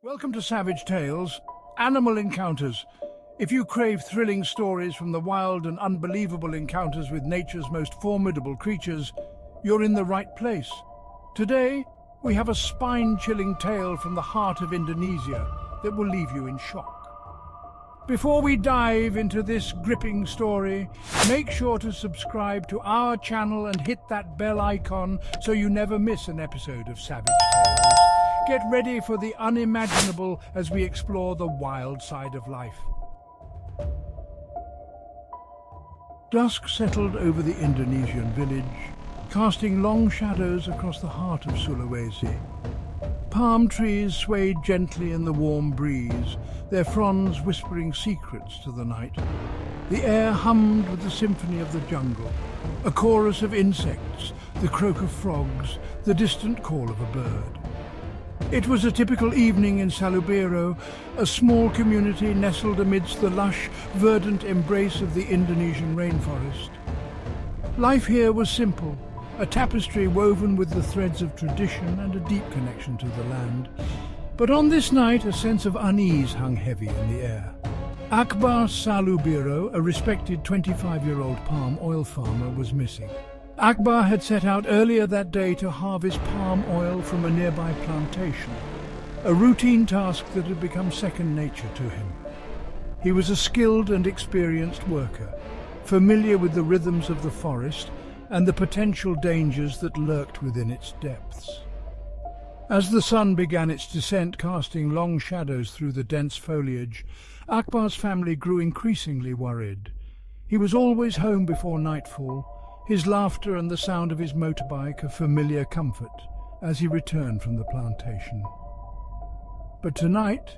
Welcome to Savage Tales, Animal Encounters. If you crave thrilling stories from the wild and unbelievable encounters with nature's most formidable creatures, you're in the right place. Today, we have a spine-chilling tale from the heart of Indonesia that will leave you in shock. Before we dive into this gripping story, make sure to subscribe to our channel and hit that bell icon so you never miss an episode of Savage Tales. Get ready for the unimaginable as we explore the wild side of life. Dusk settled over the Indonesian village, casting long shadows across the heart of Sulawesi. Palm trees swayed gently in the warm breeze, their fronds whispering secrets to the night. The air hummed with the symphony of the jungle, a chorus of insects, the croak of frogs, the distant call of a bird. It was a typical evening in Salubero, a small community nestled amidst the lush, verdant embrace of the Indonesian rainforest. Life here was simple, a tapestry woven with the threads of tradition and a deep connection to the land. But on this night, a sense of unease hung heavy in the air. Akbar Salubero, a respected 25-year-old palm oil farmer, was missing. Akbar had set out earlier that day to harvest palm oil from a nearby plantation, a routine task that had become second nature to him. He was a skilled and experienced worker, familiar with the rhythms of the forest and the potential dangers that lurked within its depths. As the sun began its descent, casting long shadows through the dense foliage, Akbar's family grew increasingly worried. He was always home before nightfall, his laughter and the sound of his motorbike a familiar comfort as he returned from the plantation. But tonight,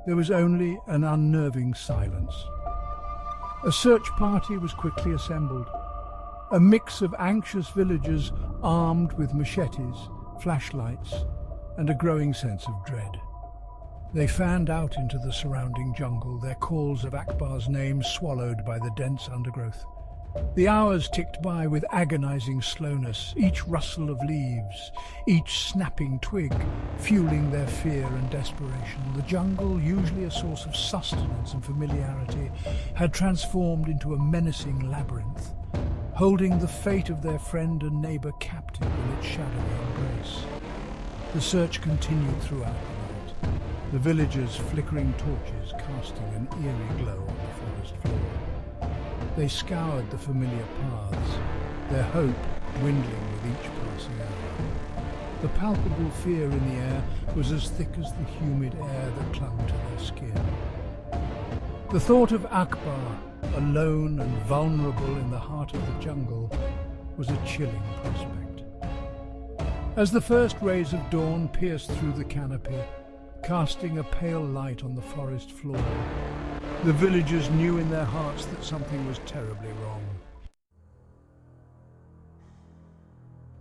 there was only an unnerving silence. A search party was quickly assembled, a mix of anxious villagers armed with machetes, flashlights, and a growing sense of dread. They fanned out into the surrounding jungle, their calls of Akbar's name swallowed by the dense undergrowth. The hours ticked by with agonizing slowness, each rustle of leaves, each snapping twig, fueling their fear and desperation. The jungle, usually a source of sustenance and familiarity, had transformed into a menacing labyrinth, holding the fate of their friend and neighbor captive in its shadowy embrace. The search continued throughout the night, the villagers' flickering torches casting an eerie glow on the forest floor. They scoured the familiar paths, their hope dwindling with each passing hour. The palpable fear in the air was as thick as the humid air that clung to their skin. The thought of Akbar, alone and vulnerable in the heart of the jungle, was a chilling prospect. As the first rays of dawn pierced through the canopy, casting a pale light on the forest floor, the villagers knew in their hearts that something was terribly wrong.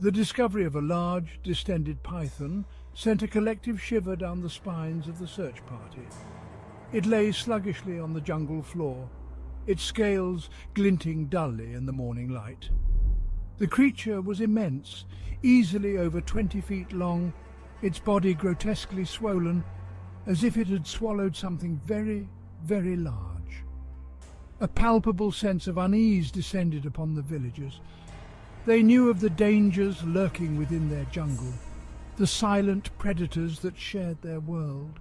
The discovery of a large, distended python sent a collective shiver down the spines of the search party. It lay sluggishly on the jungle floor, its scales glinting dully in the morning light. The creature was immense, easily over 20 feet long, its body grotesquely swollen, as if it had swallowed something very, very large. A palpable sense of unease descended upon the villagers. They knew of the dangers lurking within their jungle, the silent predators that shared their world.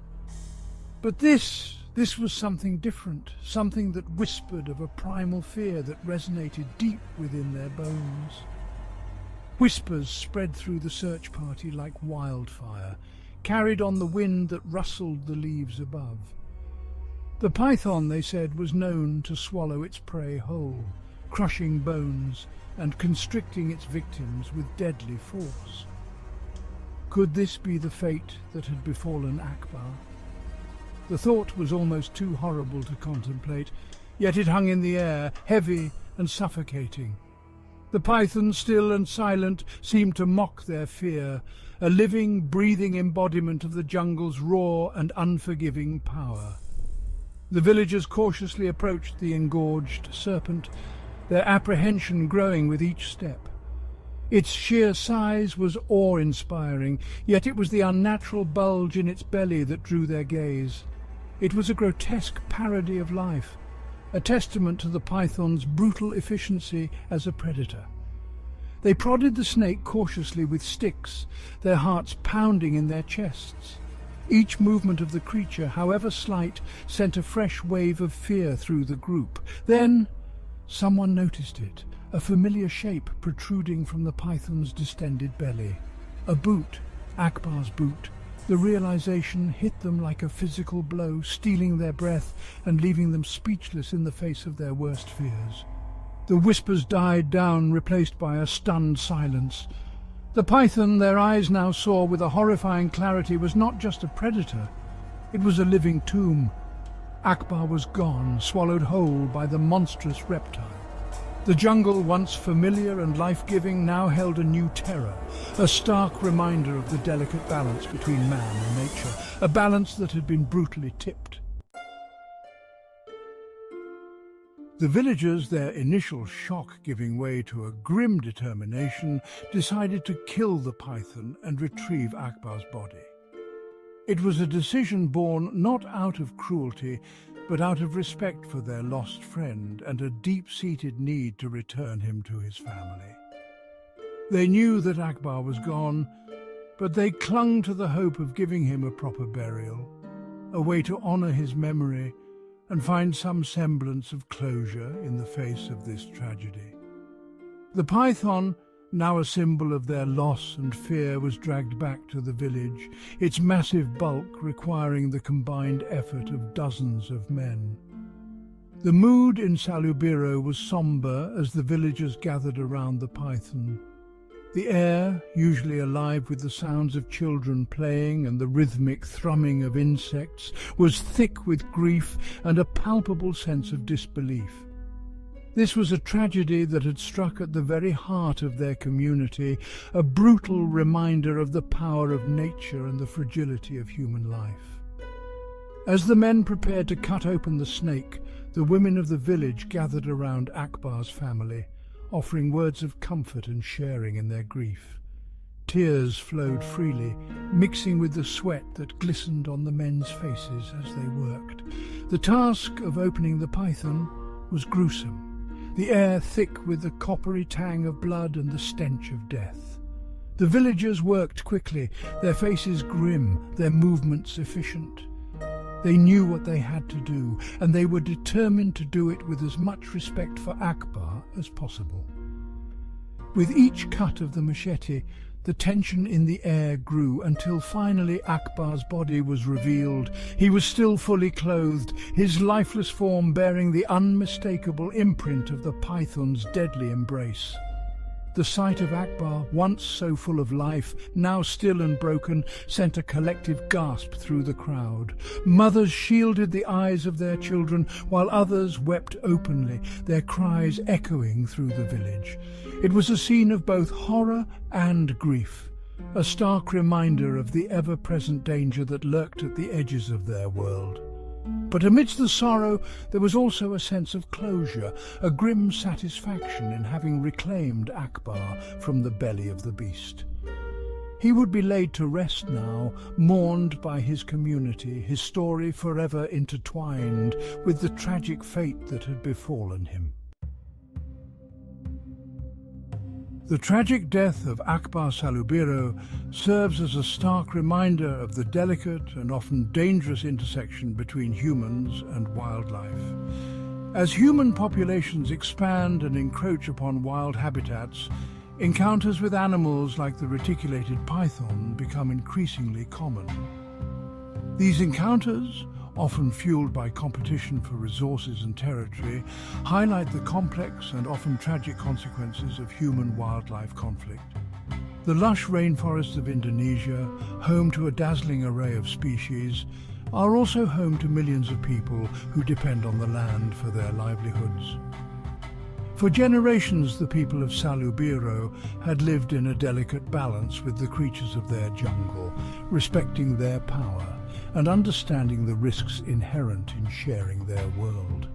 But this was something different, something that whispered of a primal fear that resonated deep within their bones. Whispers spread through the search party like wildfire, carried on the wind that rustled the leaves above. The python, they said, was known to swallow its prey whole, crushing bones and constricting its victims with deadly force. Could this be the fate that had befallen Akbar? The thought was almost too horrible to contemplate, yet it hung in the air, heavy and suffocating. The python, still and silent, seemed to mock their fear, a living, breathing embodiment of the jungle's raw and unforgiving power. The villagers cautiously approached the engorged serpent, their apprehension growing with each step. Its sheer size was awe-inspiring, yet it was the unnatural bulge in its belly that drew their gaze. It was a grotesque parody of life, a testament to the python's brutal efficiency as a predator. They prodded the snake cautiously with sticks, their hearts pounding in their chests. Each movement of the creature, however slight, sent a fresh wave of fear through the group. Then someone noticed it, a familiar shape protruding from the python's distended belly. A boot, Akbar's boot. The realization hit them like a physical blow, stealing their breath and leaving them speechless in the face of their worst fears. The whispers died down, replaced by a stunned silence. The python, their eyes now saw with a horrifying clarity, was not just a predator. It was a living tomb. Akbar was gone, swallowed whole by the monstrous reptile. The jungle, once familiar and life-giving, now held a new terror, a stark reminder of the delicate balance between man and nature, a balance that had been brutally tipped. The villagers, their initial shock giving way to a grim determination, decided to kill the python and retrieve Akbar's body. It was a decision born not out of cruelty, but out of respect for their lost friend and a deep-seated need to return him to his family. They knew that Akbar was gone, but they clung to the hope of giving him a proper burial, a way to honor his memory and find some semblance of closure in the face of this tragedy. The python, now a symbol of their loss and fear, was dragged back to the village, its massive bulk requiring the combined effort of dozens of men. The mood in Salubiro was somber as the villagers gathered around the python. The air, usually alive with the sounds of children playing and the rhythmic thrumming of insects, was thick with grief and a palpable sense of disbelief. This was a tragedy that had struck at the very heart of their community, a brutal reminder of the power of nature and the fragility of human life. As the men prepared to cut open the snake, the women of the village gathered around Akbar's family, offering words of comfort and sharing in their grief. Tears flowed freely, mixing with the sweat that glistened on the men's faces as they worked. The task of opening the python was gruesome, the air thick with the coppery tang of blood and the stench of death. The villagers worked quickly, their faces grim, their movements efficient. They knew what they had to do, and they were determined to do it with as much respect for Akbar as possible. With each cut of the machete, the tension in the air grew until finally Akbar's body was revealed. He was still fully clothed, his lifeless form bearing the unmistakable imprint of the python's deadly embrace. The sight of Akbar, once so full of life, now still and broken, sent a collective gasp through the crowd. Mothers shielded the eyes of their children, while others wept openly, their cries echoing through the village. It was a scene of both horror and grief, a stark reminder of the ever-present danger that lurked at the edges of their world. But amidst the sorrow, there was also a sense of closure, a grim satisfaction in having reclaimed Akbar from the belly of the beast. He would be laid to rest now, mourned by his community, his story forever intertwined with the tragic fate that had befallen him. The tragic death of Akbar Salubiro serves as a stark reminder of the delicate and often dangerous intersection between humans and wildlife. As human populations expand and encroach upon wild habitats, encounters with animals like the reticulated python become increasingly common. These encounters, often fueled by competition for resources and territory, highlight the complex and often tragic consequences of human-wildlife conflict. The lush rainforests of Indonesia, home to a dazzling array of species, are also home to millions of people who depend on the land for their livelihoods. For generations, the people of Salubiro had lived in a delicate balance with the creatures of their jungle, respecting their power and understanding the risks inherent in sharing their world.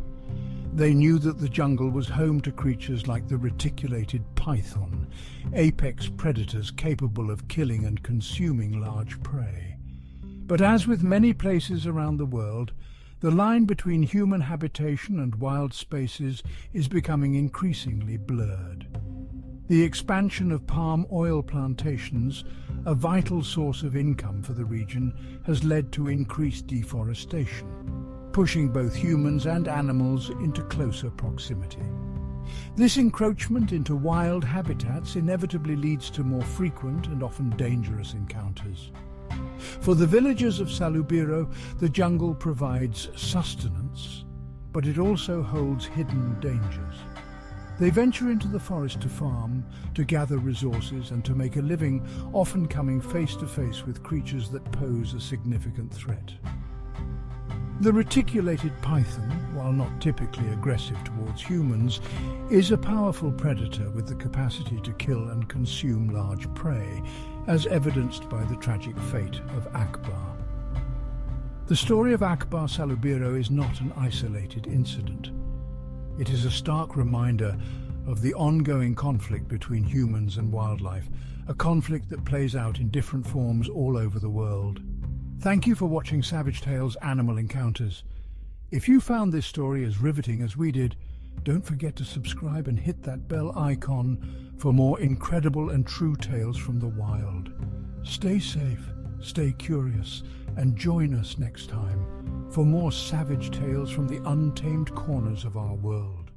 They knew that the jungle was home to creatures like the reticulated python, apex predators capable of killing and consuming large prey. But as with many places around the world, the line between human habitation and wild spaces is becoming increasingly blurred. The expansion of palm oil plantations, a vital source of income for the region, has led to increased deforestation, pushing both humans and animals into closer proximity. This encroachment into wild habitats inevitably leads to more frequent and often dangerous encounters. For the villagers of Salubiro, the jungle provides sustenance, but it also holds hidden dangers. They venture into the forest to farm, to gather resources and to make a living, often coming face to face with creatures that pose a significant threat. The reticulated python, while not typically aggressive towards humans, is a powerful predator with the capacity to kill and consume large prey, as evidenced by the tragic fate of Akbar. The story of Akbar Salubiro is not an isolated incident. It is a stark reminder of the ongoing conflict between humans and wildlife, a conflict that plays out in different forms all over the world. Thank you for watching Savage Tales Animal Encounters. If you found this story as riveting as we did, don't forget to subscribe and hit that bell icon for more incredible and true tales from the wild. Stay safe, stay curious, and join us next time for more savage tales from the untamed corners of our world.